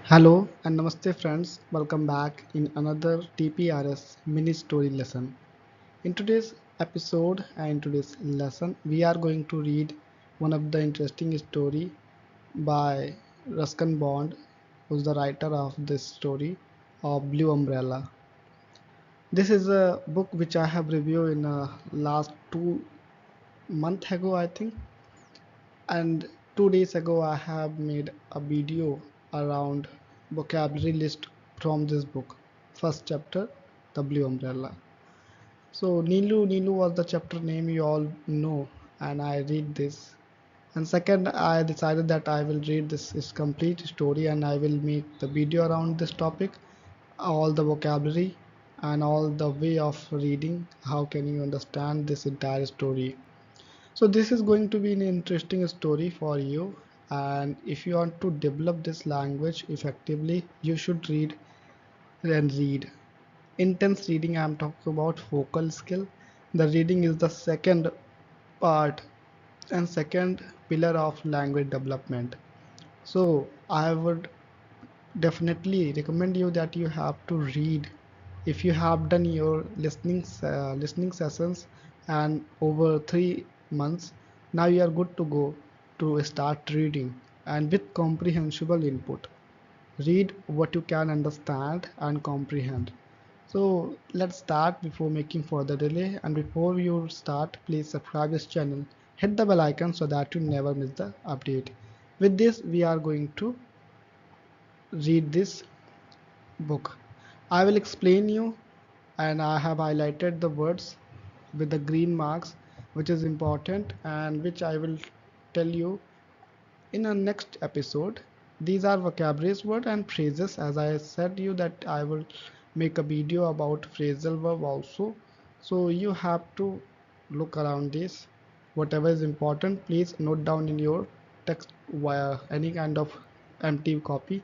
Hello and namaste friends, welcome back in another TPRS mini story lesson. In today's episode and today's lesson, we are going to read one of the interesting story by Ruskin Bond, who's the writer of this story of Blue Umbrella. This is a book which I have reviewed in last 2 months ago, I think, and 2 days ago I have made a video around vocabulary list from this book. First chapter, the Blue Umbrella. So Nilu was the chapter name you all know, and I read this. And second, I decided that I will read this complete story and I will make the video around this topic, all the vocabulary and all the way of reading. How can you understand this entire story? So this is going to be an interesting story for you, and if you want to develop this language effectively, you should read and read. Intense reading, I'm talking about focal skill. The reading is the second part and second pillar of language development. So I would definitely recommend you that you have to read. If you have done your listening sessions and over 3 months, now you are good to go to start reading and with comprehensible input. Read what you can understand and comprehend. So let's start before making further delay, and before you start, please subscribe this channel, hit the bell icon so that you never miss the update. With this, we are going to read this book. I will explain you, and I have highlighted the words with the green marks, which is important and which I will tell you in a next episode. These are vocabularies word and phrases. As I said you that I will make a video about phrasal verb also. So you have to look around this. Whatever is important, please note down in your text via any kind of empty copy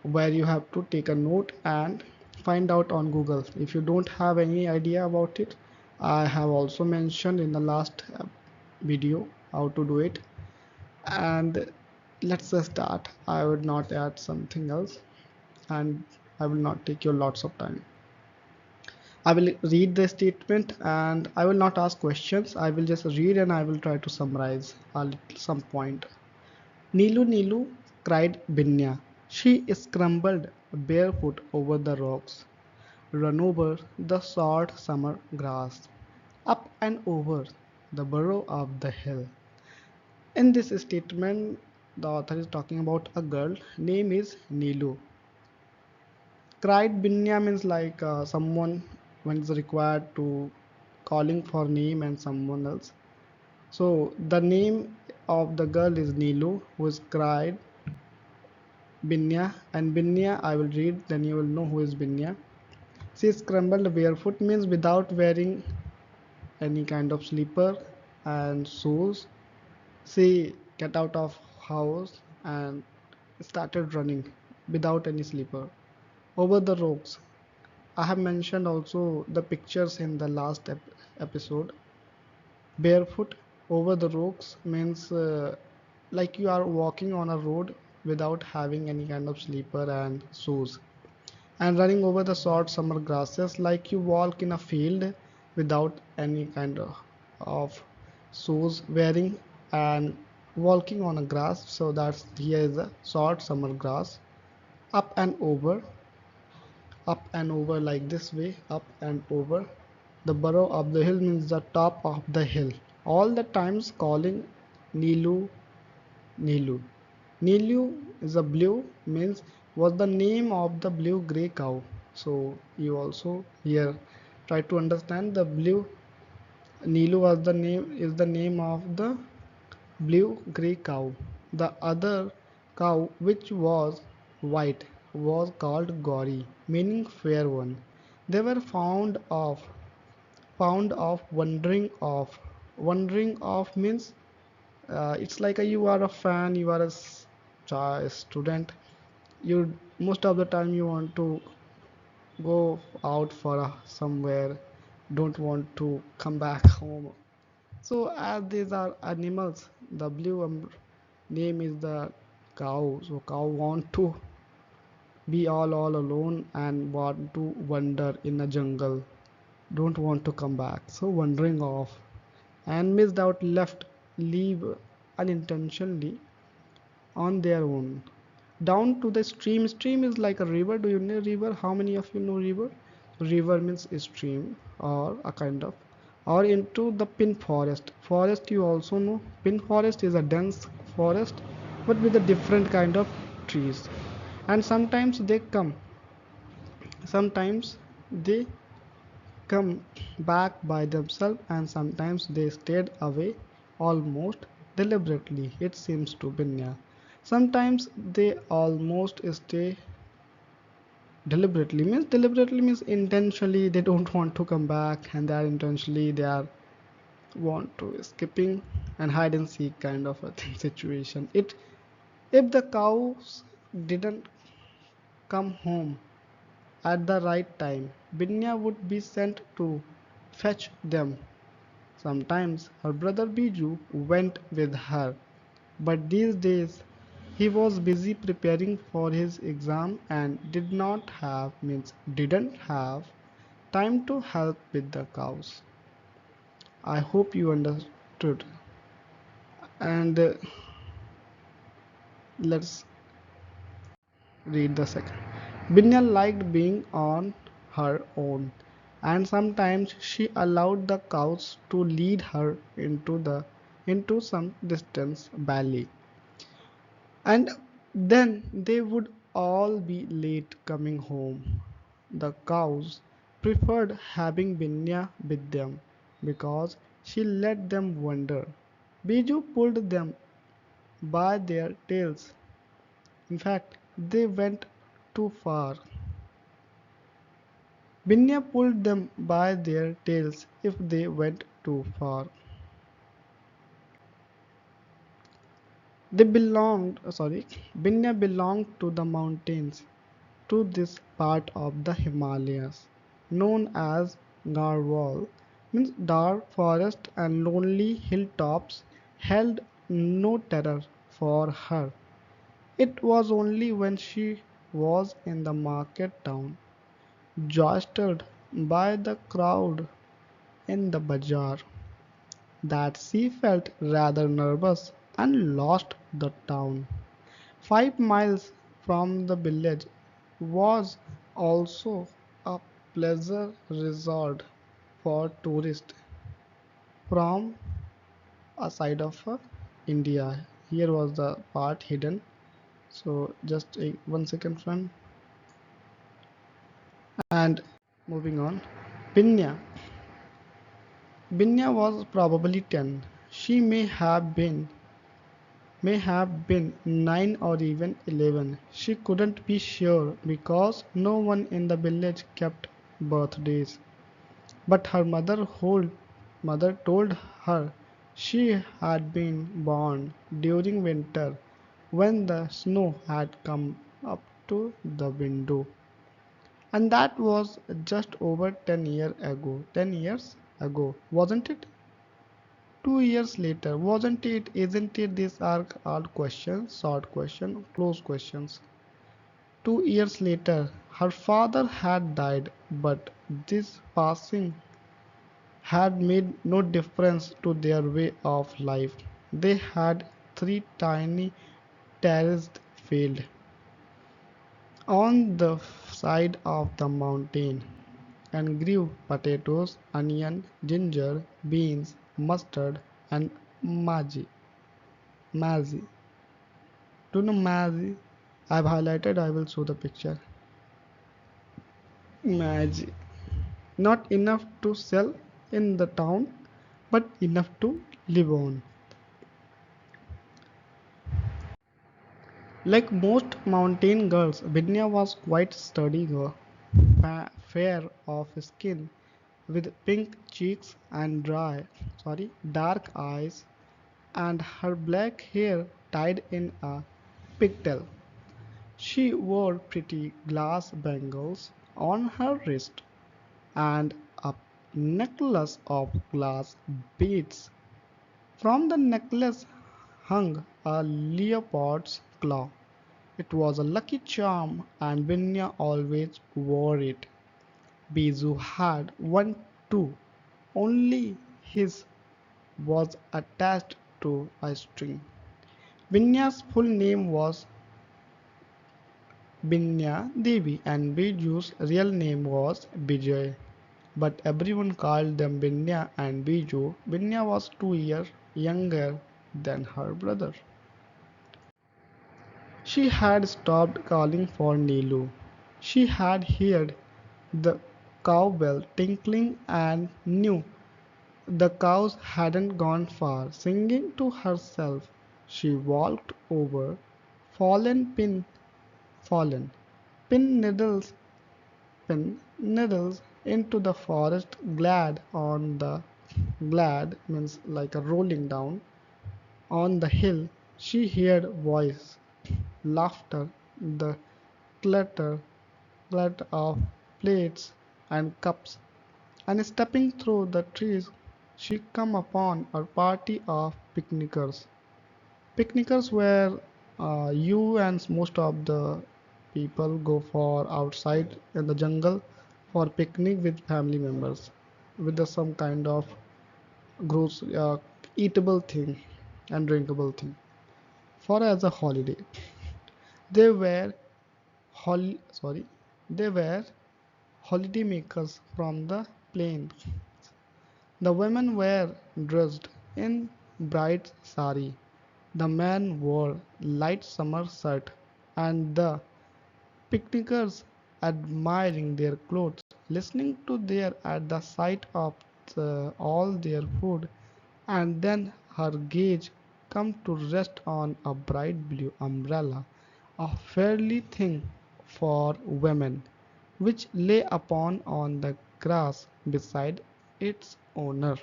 where you have to take a note and find out on Google. If you don't have any idea about it, I have also mentioned in the last video how to do it. And let's just start. I would not add something else, and I will not take your lots of time. I will read the statement and I will not ask questions. I will just read and I will try to summarize some point. Nilu Nilu, cried Binya. She scrambled barefoot over the rocks, run over the short summer grass, up and over the burrow of the hill. In this statement, the author is talking about a girl. Name is Nilu. Cried Binya means like someone when it's required to calling for name and someone else. So the name of the girl is Nilu, who is cried Binya, and Binya I will read, then you will know who is Binya. She scrambled barefoot means without wearing any kind of slipper and shoes. She get out of house and started running without any slipper over the rocks. I have mentioned also the pictures in the last episode. Barefoot over the rocks means like you are walking on a road without having any kind of slipper and shoes, and running over the short summer grasses like you walk in a field without any kind of shoes wearing and walking on a grass. So that's here is a short summer grass. Up and over, up and over like this way, up and over. The burrow of the hill means the top of the hill. All the times calling Nilu, Nilu. Nilu is a blue means was the name of the blue gray cow. So you also here try to understand the blue. Nilu was the name is the name of the blue gray cow. The other cow which was white was called Gauri, meaning fair one. They were found of wandering off means it's like you are a fan, you are a student, you most of the time you want to go out for somewhere, don't want to come back home. So as these are animals, the blue name is the cow. So cow want to be all alone and want to wander in a jungle, don't want to come back, so wandering off and missed out, left, leave unintentionally on their own. Down to the stream. Stream is like a river. Do you know river? How many of you know river? River means a stream or a kind of. Or into the pin forest. Forest you also know. Pin forest is a dense forest but with a different kind of trees. And sometimes they come back by themselves and sometimes they stayed away almost deliberately, it seems to Binya. Sometimes they almost stay deliberately means intentionally they don't want to come back and they are intentionally they are want to skipping and hide and seek kind of a thing situation. It if the cows didn't come home at the right time, Binya would be sent to fetch them. Sometimes her brother Biju went with her, but these days he was busy preparing for his exam and didn't have time to help with the cows. I hope you understood. And let's read the second. Binya liked being on her own, and sometimes she allowed the cows to lead her into some distance valley. And then they would all be late coming home. The cows preferred having Binya with them because she let them wander. Biju pulled them by their tails. In fact, they went too far. Binya pulled them by their tails if they went too far. They belonged, sorry, Binya belonged to the mountains, to this part of the Himalayas, known as Garhwal, means dark forest and lonely hilltops held no terror for her. It was only when she was in the market town, jostled by the crowd in the bazaar, that she felt rather nervous and lost the town. 5 miles from the village was also a pleasure resort for tourists from a side of India. Here was the part hidden. So just 1 second, friend. And moving on, Binya. Binya was probably 10. She may have been 9 or even 11. She couldn't be sure because no one in the village kept birthdays. But her mother told her she had been born during winter when the snow had come up to the window. And that was just over 10 years ago. 10 years ago, wasn't it? 2 years later, wasn't it? Isn't it? These are odd questions, short questions, close questions. 2 years later, her father had died, but this passing had made no difference to their way of life. They had three tiny terraced fields on the side of the mountain and grew potatoes, onion, ginger, beans, mustard, and magi. Mazi. Do you know Mazi? I've highlighted, I will show the picture. Magi. Not enough to sell in the town, but enough to live on. Like most mountain girls, Vidya was quite sturdy girl, fair of skin, with pink cheeks and dark eyes, and her black hair tied in a pigtail. She wore pretty glass bangles on her wrist and a necklace of glass beads. From the necklace hung a leopard's claw, It was a lucky charm and Binya always wore it. Bijou had one too, only his was attached to a string. Binya's full name was Binya Devi and Biju's real name was Bijay. But everyone called them Binya and Biju. Binya was 2 years younger than her brother. She had stopped calling for Neelu. She had heard the cowbell tinkling and knew the cows hadn't gone far. Singing to herself, she walked over fallen pin needles, pin needles into the forest. Glad means like a rolling down on the hill. She heard voice, laughter, the clatter, clatter of plates and cups, and stepping through the trees, she come upon a party of picnickers. Picnickers where you and most of the people go for outside in the jungle for picnic with family members with some kind of gross eatable thing and drinkable thing for as a holiday. They were sorry, they were holiday makers from the plain. The women were dressed in bright sari. The men wore light summer shirt, and the picnickers admiring their clothes, listening to their at the sight of all their food, and then her gaze come to rest on a bright blue umbrella, a fairly thing for women, which lay upon on the grass beside its owner.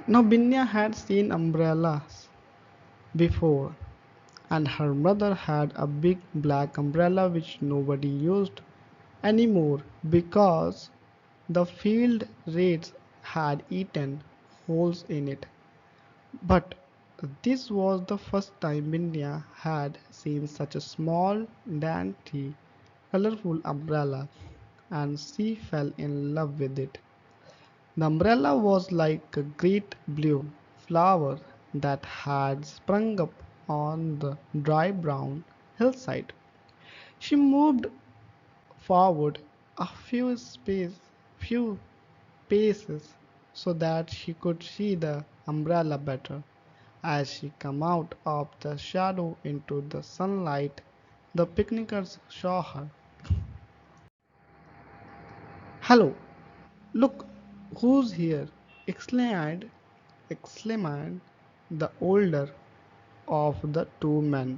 Now Binya had seen umbrellas before, and her mother had a big black umbrella which nobody used anymore because the field rats had eaten holes in it. But this was the first time Binya had seen such a small, dainty, colorful umbrella, and she fell in love with it. The umbrella was like a great blue flower that had sprung up on the dry brown hillside. She moved forward a few paces so that she could see the umbrella better. As she came out of the shadow into the sunlight, the picnickers saw her. "Hello, look who's here!" exclaimed exclaimed the older of the two men.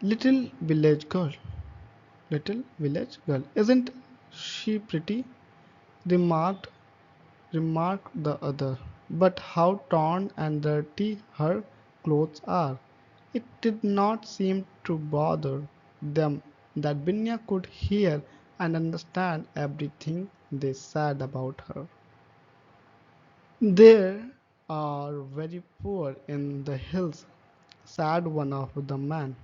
"Little village girl, little village girl, isn't she pretty?" remarked remarked the other. "But how torn and dirty her clothes are!" It did not seem to bother them that Binya could hear and understand everything they said about her. "They are very poor in the hills," said one of the men.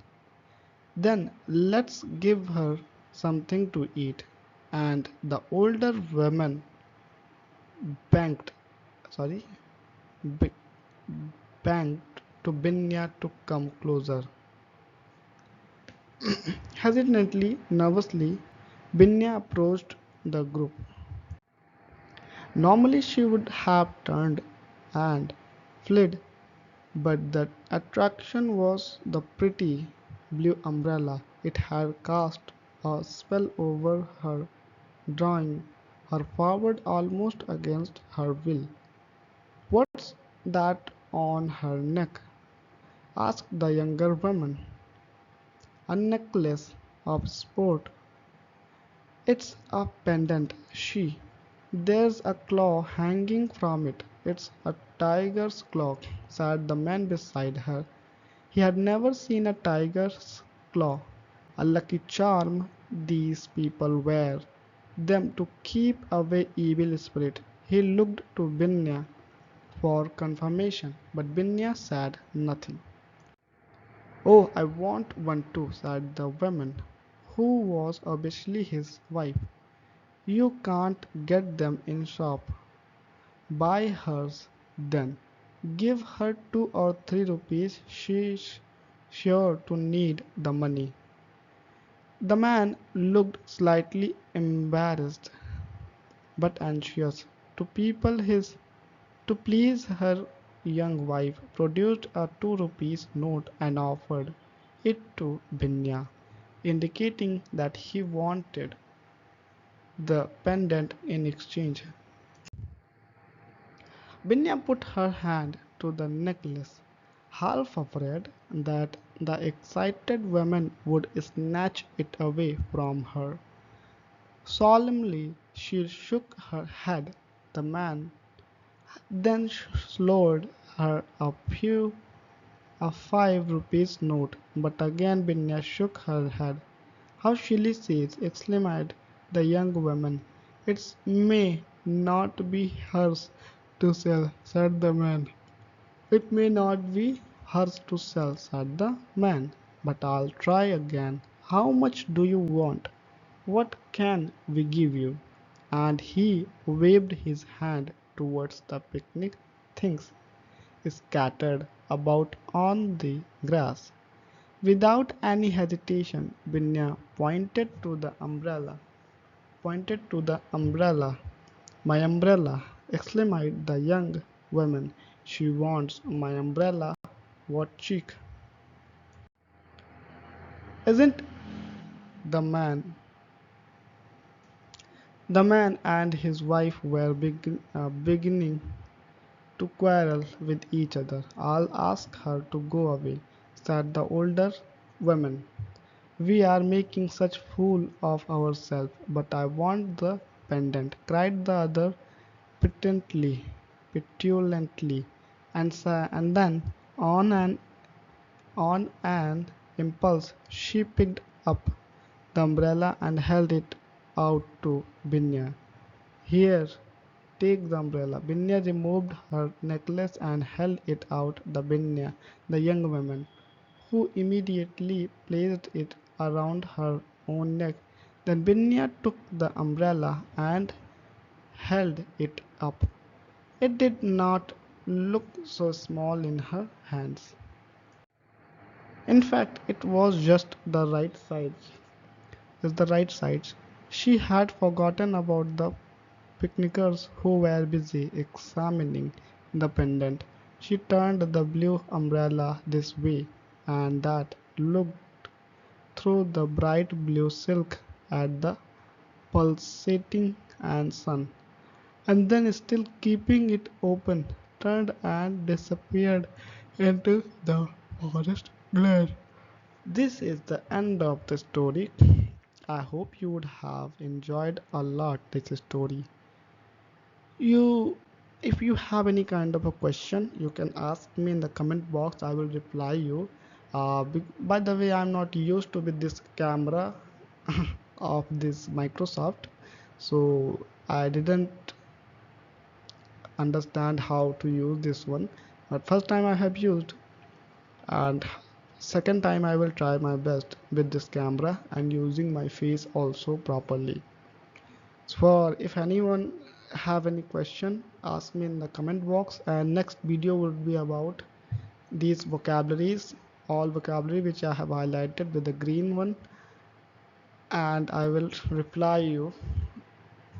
"Then let's give her something to eat." And the older woman begged, sorry, be- begged to Binya to come closer. Hesitantly, nervously, Binya approached the group. Normally she would have turned and fled, but the attraction was the pretty blue umbrella. It had cast a spell over her, drawing her forward almost against her will. "What's that on her neck?" asked the younger woman. "A necklace of sport. It's a pendant, she. There's a claw hanging from it. It's a tiger's claw," said the man beside her. He had never seen a tiger's claw. A lucky charm these people wear them to keep away evil spirit. He looked to Binya for confirmation, but Binya said nothing. Oh, I want one too, said the woman, who was obviously his wife. You can't get them in shop. Buy hers, then. Give her 2 or 3 rupees. She's sure to need the money. The man looked slightly embarrassed, but anxious. To people his to please her young wife, produced a 2 rupees note and offered it to Binya, indicating that he wanted the pendant in exchange. Binya put her hand to the necklace, half afraid that the excited woman would snatch it away from her. Solemnly she shook her head. The man then slowed her a 5 rupees note, but again Binya shook her head. How silly she is, exclaimed the young woman. It may not be hers to sell, said the man. It may not be hers to sell, said the man, but I'll try again. How much do you want? What can we give you? And he waved his hand towards the picnic things scattered about on the grass. Without any hesitation, Binya pointed to the umbrella. My umbrella, exclaimed the young woman. She wants my umbrella. What cheek! Isn't the man? The man and his wife were beginning to quarrel with each other. I'll ask her to go away, said the older woman. We are making such fool of ourselves, but I want the pendant, cried the other petulantly, and then on an impulse she picked up the umbrella and held it out to Binya. Here, take the umbrella. Binya removed her necklace and held it out to Binya, the young woman, who immediately placed it around her own neck. Then Binya took the umbrella and held it up. It did not look so small in her hands. In fact, it was just the right size. Is the right size. She had forgotten about the picnickers who were busy examining the pendant. She turned the blue umbrella this way and that, looked through the bright blue silk at the pulsating and sun, and then, still keeping it open, turned and disappeared into the forest glare. This is the end of the story. I hope you would have enjoyed a lot this story. You, if you have any kind of a question, you can ask me in the comment box. I will reply you. By the way, I'm not used to with this camera of this Microsoft, so I didn't understand how to use this one. But first time I have used, and second time I will try my best with this camera and using my face also properly. So for if anyone have any question, ask me in the comment box, and next video will be about these vocabularies, all vocabulary which I have highlighted with the green one, and I will reply you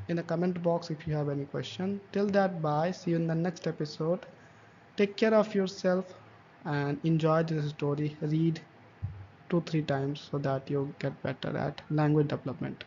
in the comment box if you have any question. Till that, bye, see you in the next episode. Take care of yourself and enjoy this story. Read 2 3 times so that you get better at language development.